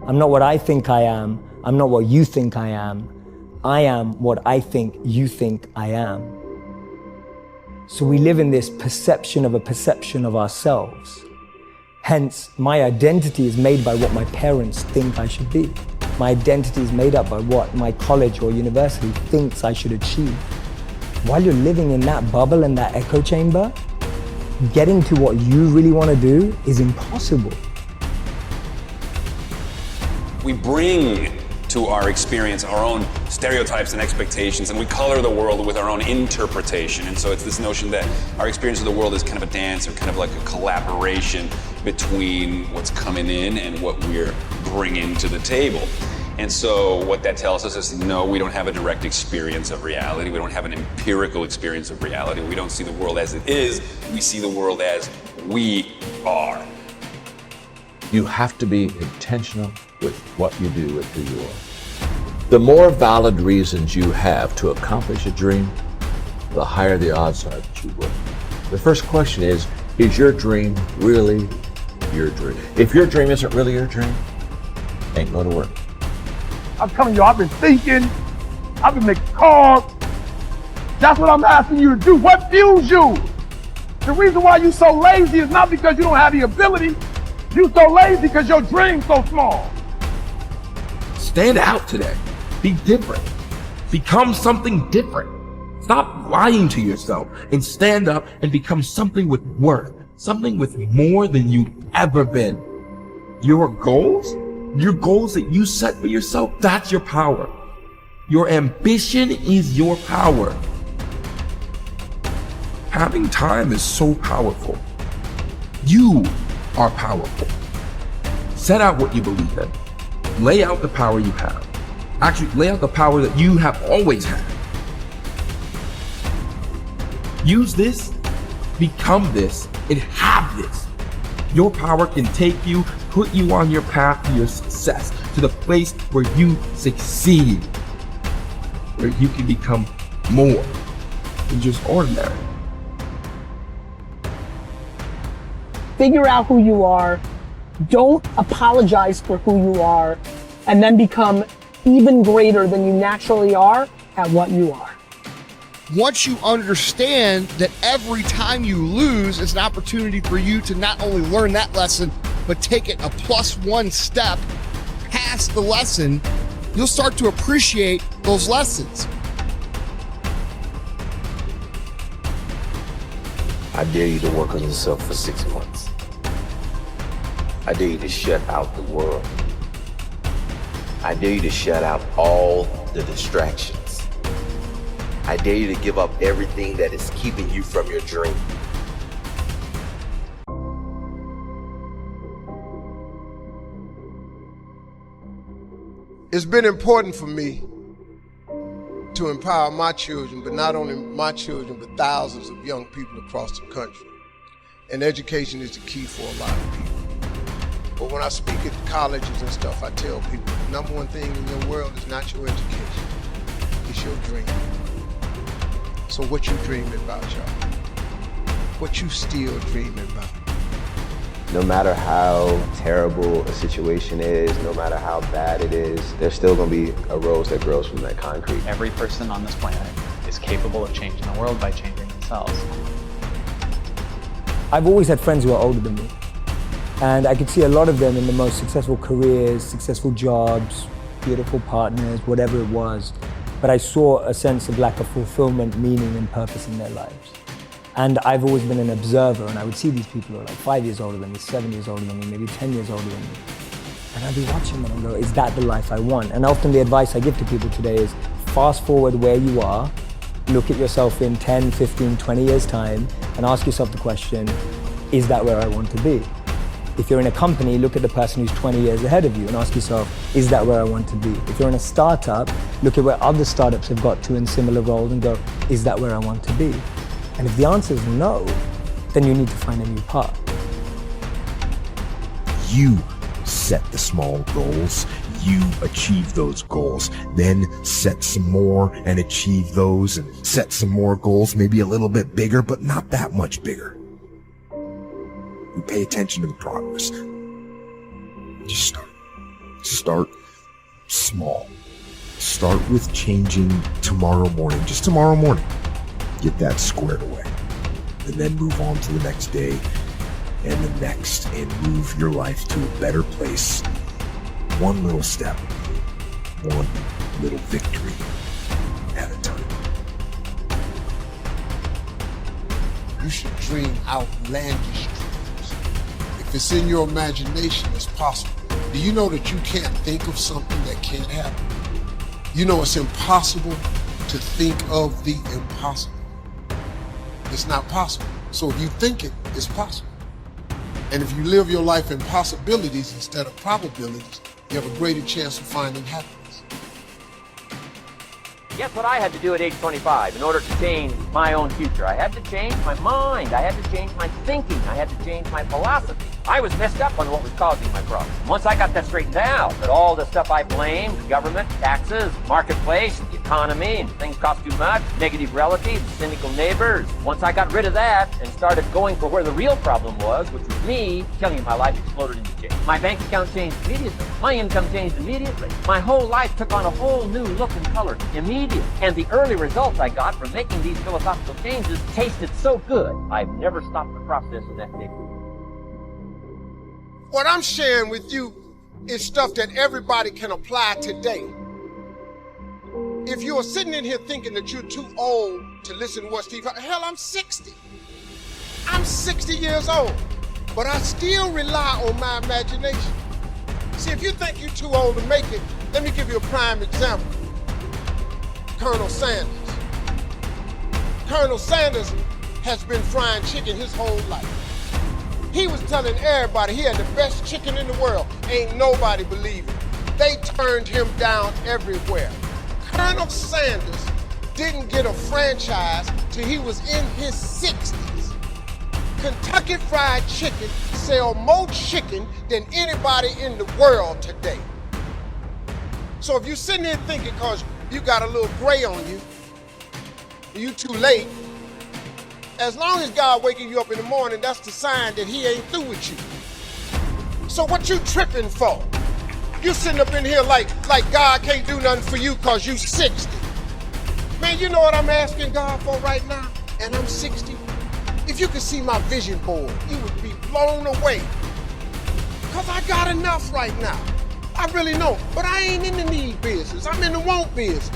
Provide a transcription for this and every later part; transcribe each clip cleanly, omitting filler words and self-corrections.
I'm not what I think I am. I'm not what you think I am. I am what I think you think I am. So we live in this perception of a perception of ourselves. Hence, my identity is made by what my parents think I should be. My identity is made up by what my college or university thinks I should achieve. While you're living in that bubble and that echo chamber, getting to what you really want to do is impossible. We bring to our experience our own stereotypes and expectations, and we color the world with our own interpretation. And so it's this notion that our experience of the world is kind of a dance, or kind of like a collaboration between what's coming in and what we're bringing to the table. And so what that tells us is, no, we don't have a direct experience of reality. We don't have an empirical experience of reality. We don't see the world as it is. We see the world as we are. You have to be intentional with what you do, with who you are. The more valid reasons you have to accomplish a dream, the higher the odds are that you will. The first question is your dream really your dream? If your dream isn't really your dream, ain't going to work. I'm telling you, I've been thinking, I've been making calls. That's what I'm asking you to do. What fuels you? The reason why you're so lazy is not because you don't have the ability. You're so lazy because your dream's so small. Stand out today. Be different. Become something different. Stop lying to yourself and stand up and become something with worth, something with more than you've ever been. Your goals that you set for yourself, that's your power. Your ambition is your power. Having time is so powerful. You are powerful. Set out what you believe in. Lay out the power you have. Actually, lay out the power that you have always had. Use this, become this, and have this. Your power can take you, put you on your path to your success, to the place where you succeed, where you can become more than just ordinary. Figure out who you are, don't apologize for who you are, and then become even greater than you naturally are at what you are. Once you understand that every time you lose is an opportunity for you to not only learn that lesson, but take it a +1 step past the lesson, you'll start to appreciate those lessons. I dare you to work on yourself for 6 months. I dare you to shut out the world. I dare you to shut out all the distractions. I dare you to give up everything that is keeping you from your dream. It's been important for me to empower my children, but not only my children, but thousands of young people across the country. And education is the key for a lot of people. But when I speak at colleges and stuff, I tell people, the number one thing in your world is not your education, it's your dream. So what you dreaming about, y'all? What you still dreaming about? No matter how terrible a situation is, no matter how bad it is, there's still gonna be a rose that grows from that concrete. Every person on this planet is capable of changing the world by changing themselves. I've always had friends who are older than me. And I could see a lot of them in the most successful careers, successful jobs, beautiful partners, whatever it was. But I saw a sense of lack of fulfillment, meaning and purpose in their lives. And I've always been an observer, and I would see these people who are like 5 years older than me, 7 years older than me, maybe 10 years older than me. And I'd be watching them and go, is that the life I want? And often the advice I give to people today is fast forward where you are, look at yourself in 10, 15, 20 years time, and ask yourself the question, is that where I want to be? If you're in a company, look at the person who's 20 years ahead of you and ask yourself, is that where I want to be? If you're in a startup, look at where other startups have got to in similar roles and go, is that where I want to be? And if the answer is no, then you need to find a new path. You set the small goals, you achieve those goals, then set some more and achieve those, and set some more goals, maybe a little bit bigger, but not that much bigger. You pay attention to the progress. Just start. Start small. Start with changing tomorrow morning, just tomorrow morning. Get that squared away. And then move on to the next day and the next, and move your life to a better place. One little step, one little victory at a time. You should dream outlandish dreams. If it's in your imagination, it's possible. Do you know that you can't think of something that can't happen? You know it's impossible to think of the impossible. It's not possible. So if you think it, it's possible. And if you live your life in possibilities instead of probabilities, you have a greater chance of finding happiness. Guess what I had to do at age 25 in order to change my own future? I had to change my mind. I had to change my thinking. I had to change my philosophy. I was messed up on what was causing my problems. Once I got that straightened out, that all the stuff I blamed, government, taxes, marketplace, the economy, and things cost too much, negative relatives, cynical neighbors. Once I got rid of that and started going for where the real problem was, which was me, telling you my life exploded into change. My bank account changed immediately. My income changed immediately. My whole life took on a whole new look and color immediately. And the early results I got from making these philosophical changes tasted so good, I've never stopped the process of that day. What I'm sharing with you is stuff that everybody can apply today. If you are sitting in here thinking that you're too old to listen to what Steve, hell, I'm 60. I'm 60 years old, but I still rely on my imagination. See, if you think you're too old to make it, let me give you a prime example. Colonel Sanders. Colonel Sanders has been frying chicken his whole life. He was telling everybody he had the best chicken in the world. Ain't nobody believing. They turned him down everywhere. Colonel Sanders didn't get a franchise till he was in his 60s. Kentucky Fried Chicken sell more chicken than anybody in the world today. So if you're sitting there thinking because you got a little gray on you, you too late, as long as God waking you up in the morning, that's the sign that he ain't through with you. So what you tripping for? You sitting up in here like God can't do nothing for you because you 60. Man, you know what I'm asking God for right now? And I'm 60. If you could see my vision board, you would be blown away. Because I got enough right now. I really know, but I ain't in the need business. I'm in the want business.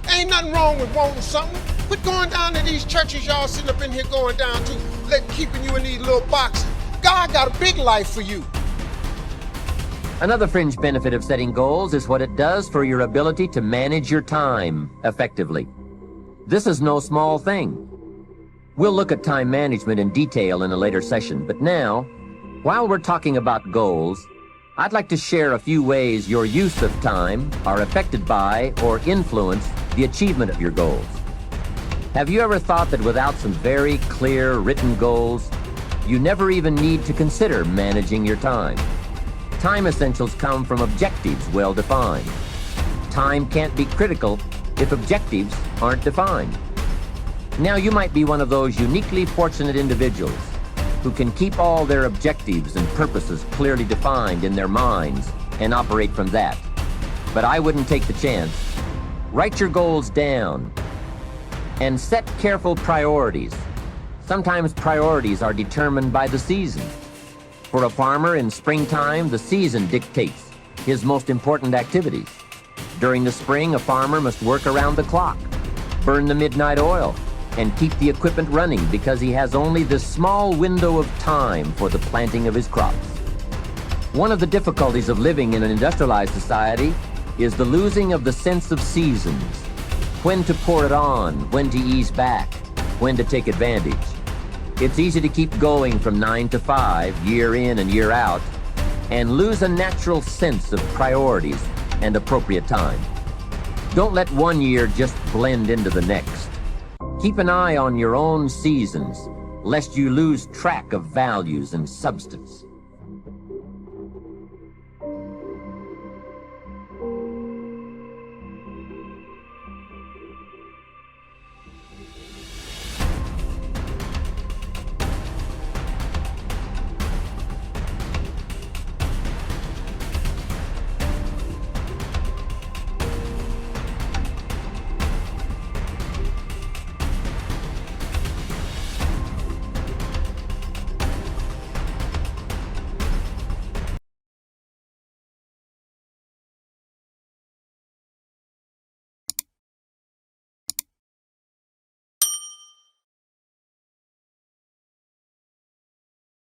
Ain't nothing wrong with wanting something. Quit going down to these churches y'all sitting up in here going down to, keeping you in these little boxes. God got a big life for you. Another fringe benefit of setting goals is what it does for your ability to manage your time effectively. This is no small thing. We'll look at time management in detail in a later session, but now, while we're talking about goals, I'd like to share a few ways your use of time are affected by or influence the achievement of your goals. Have you ever thought that without some very clear written goals, you never even need to consider managing your time? Time essentials come from objectives well defined. Time can't be critical if objectives aren't defined. Now you might be one of those uniquely fortunate individuals who can keep all their objectives and purposes clearly defined in their minds and operate from that. But I wouldn't take the chance. Write your goals down and set careful priorities. Sometimes priorities are determined by the season. For a farmer in springtime, the season dictates his most important activities. During the spring, a farmer must work around the clock, burn the midnight oil, and keep the equipment running because he has only this small window of time for the planting of his crops. One of the difficulties of living in an industrialized society is the losing of the sense of seasons. When to pour it on, when to ease back, when to take advantage. It's easy to keep going from 9 to 5, year in and year out, and lose a natural sense of priorities and appropriate time. Don't let one year just blend into the next. Keep an eye on your own seasons, lest you lose track of values and substance.